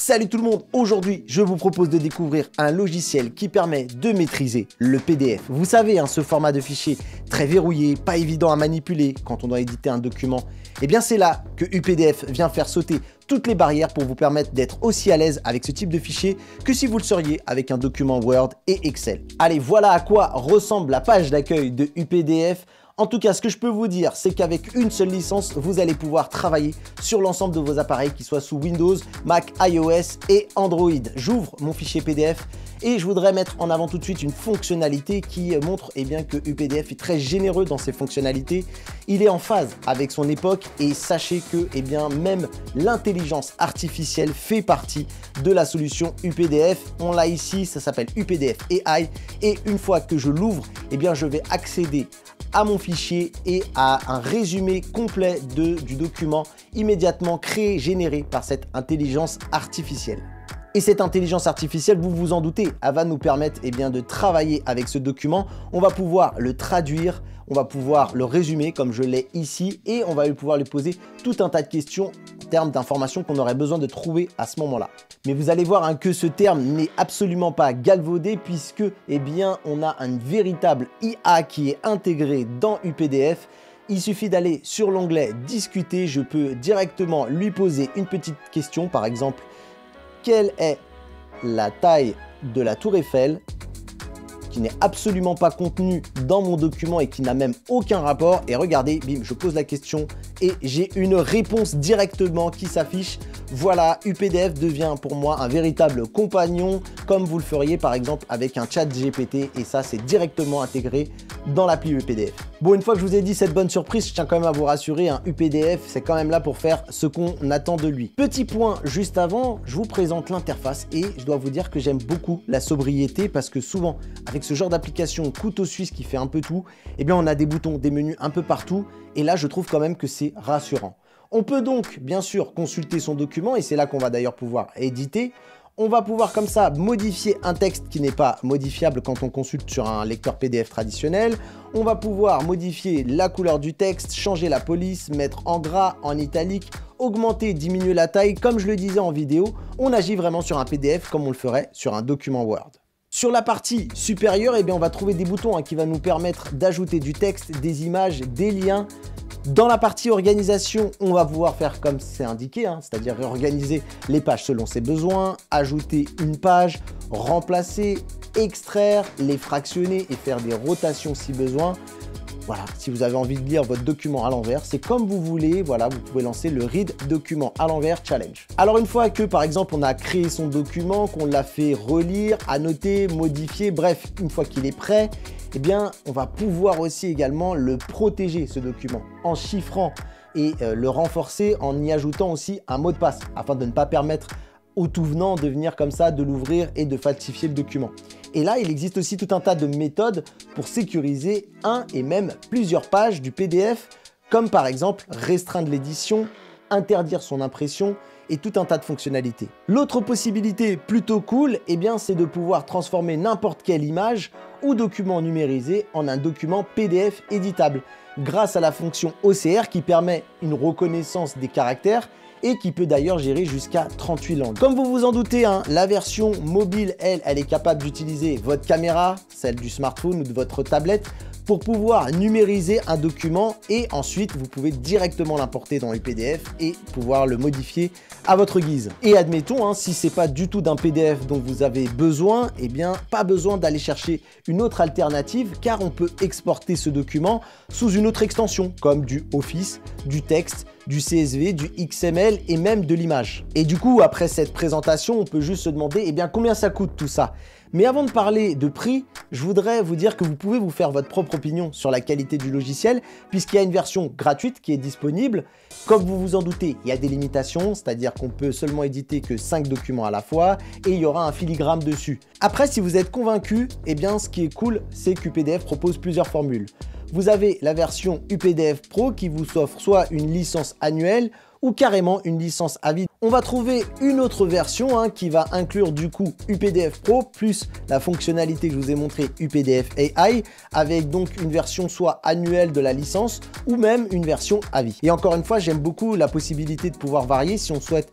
Salut tout le monde, aujourd'hui je vous propose de découvrir un logiciel qui permet de maîtriser le PDF. Vous savez, ce format de fichier très verrouillé, pas évident à manipuler quand on doit éditer un document. Et bien c'est là que UPDF vient faire sauter toutes les barrières pour vous permettre d'être aussi à l'aise avec ce type de fichier que si vous le seriez avec un document Word et Excel. Allez, voilà à quoi ressemble la page d'accueil de UPDF. En tout cas, ce que je peux vous dire, c'est qu'avec une seule licence, vous allez pouvoir travailler sur l'ensemble de vos appareils, qu'ils soient sous Windows, Mac, iOS et Android. J'ouvre mon fichier PDF et je voudrais mettre en avant tout de suite une fonctionnalité qui montre que UPDF est très généreux dans ses fonctionnalités. Il est en phase avec son époque et sachez que même l'intelligence artificielle fait partie de la solution UPDF. On l'a ici, ça s'appelle UPDF AI et une fois que je l'ouvre, je vais accéder à mon fichier et à un résumé complet du document immédiatement créé, généré par cette intelligence artificielle. Et cette intelligence artificielle, vous vous en doutez, elle va nous permettre de travailler avec ce document. On va pouvoir le traduire, on va pouvoir le résumer comme je l'ai ici et on va pouvoir lui poser tout un tas de questions en termes d'informations qu'on aurait besoin de trouver à ce moment-là. Mais vous allez voir que ce terme n'est absolument pas galvaudé puisque on a une véritable IA qui est intégrée dans UPDF. Il suffit d'aller sur l'onglet discuter, je peux directement lui poser une petite question, par exemple, quelle est la taille de la tour Eiffel, qui n'est absolument pas contenu dans mon document et qui n'a même aucun rapport. Et regardez, bim, je pose la question et j'ai une réponse directement qui s'affiche. Voilà, UPDF devient pour moi un véritable compagnon, comme vous le feriez par exemple avec un chat GPT, et ça c'est directement intégré dans l'appli UPDF. Bon, une fois que je vous ai dit cette bonne surprise, je tiens quand même à vous rassurer, UPDF c'est quand même là pour faire ce qu'on attend de lui. Petit point juste avant, je vous présente l'interface et je dois vous dire que j'aime beaucoup la sobriété parce que souvent avec ce genre d'application couteau suisse qui fait un peu tout, on a des boutons, des menus un peu partout et là je trouve quand même que c'est rassurant. On peut donc bien sûr consulter son document et c'est là qu'on va d'ailleurs pouvoir éditer. On va pouvoir comme ça modifier un texte qui n'est pas modifiable quand on consulte sur un lecteur PDF traditionnel. On va pouvoir modifier la couleur du texte, changer la police, mettre en gras, en italique, augmenter, diminuer la taille. Comme je le disais en vidéo, on agit vraiment sur un PDF comme on le ferait sur un document Word. Sur la partie supérieure, on va trouver des boutons qui vont nous permettre d'ajouter du texte, des images, des liens. Dans la partie organisation, on va pouvoir faire comme c'est indiqué, c'est-à-dire réorganiser les pages selon ses besoins, ajouter une page, remplacer, extraire, les fractionner et faire des rotations si besoin. Voilà, si vous avez envie de lire votre document à l'envers, c'est comme vous voulez, voilà, vous pouvez lancer le Read Document à l'envers Challenge. Alors une fois que par exemple on a créé son document, qu'on l'a fait relire, annoter, modifier, bref, une fois qu'il est prêt, on va pouvoir aussi également le protéger ce document en chiffrant et le renforcer en y ajoutant aussi un mot de passe afin de ne pas permettre au tout venant de venir comme ça, de l'ouvrir et de falsifier le document. Et là, il existe aussi tout un tas de méthodes pour sécuriser un et même plusieurs pages du PDF, comme par exemple restreindre l'édition, interdire son impression et tout un tas de fonctionnalités. L'autre possibilité plutôt cool, c'est de pouvoir transformer n'importe quelle image ou document numérisé en un document PDF éditable grâce à la fonction OCR qui permet une reconnaissance des caractères et qui peut d'ailleurs gérer jusqu'à 38 langues. Comme vous vous en doutez, la version mobile, elle est capable d'utiliser votre caméra, celle du smartphone ou de votre tablette, pour pouvoir numériser un document et ensuite vous pouvez directement l'importer dans le PDF et pouvoir le modifier à votre guise. Et admettons, si c'est pas du tout d'un PDF dont vous avez besoin, pas besoin d'aller chercher une autre alternative car on peut exporter ce document sous une autre extension comme du Office, du texte, du CSV, du XML et même de l'image. Et du coup, après cette présentation, on peut juste se demander combien ça coûte tout ça. Mais avant de parler de prix, je voudrais vous dire que vous pouvez vous faire votre propre opinion sur la qualité du logiciel puisqu'il y a une version gratuite qui est disponible. Comme vous vous en doutez, il y a des limitations, c'est-à-dire qu'on peut seulement éditer que 5 documents à la fois et il y aura un filigrane dessus. Après, si vous êtes convaincu, ce qui est cool, c'est qu'UPDF propose plusieurs formules. Vous avez la version UPDF Pro qui vous offre soit une licence annuelle ou carrément une licence à vie. On va trouver une autre version qui va inclure du coup UPDF Pro plus la fonctionnalité que je vous ai montré UPDF AI, avec donc une version soit annuelle de la licence ou même une version à vie. Et encore une fois, j'aime beaucoup la possibilité de pouvoir varier si on souhaite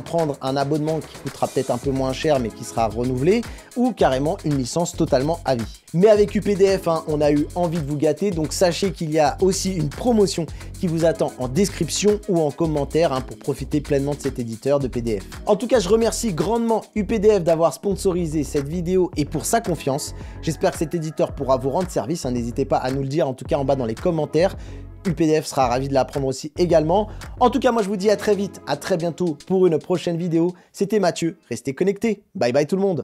prendre un abonnement qui coûtera peut-être un peu moins cher mais qui sera renouvelé, ou carrément une licence totalement à vie. Mais avec UPDF, on a eu envie de vous gâter, donc sachez qu'il y a aussi une promotion qui vous attend en description ou en commentaire pour profiter pleinement de cet éditeur de PDF. En tout cas, je remercie grandement UPDF d'avoir sponsorisé cette vidéo et pour sa confiance. J'espère que cet éditeur pourra vous rendre service, n'hésitez pas à nous le dire en tout cas en bas dans les commentaires. UPDF sera ravi de l'apprendre aussi également. En tout cas, moi je vous dis à très vite, à très bientôt pour une prochaine vidéo. C'était Mathieu, restez connectés. Bye bye tout le monde.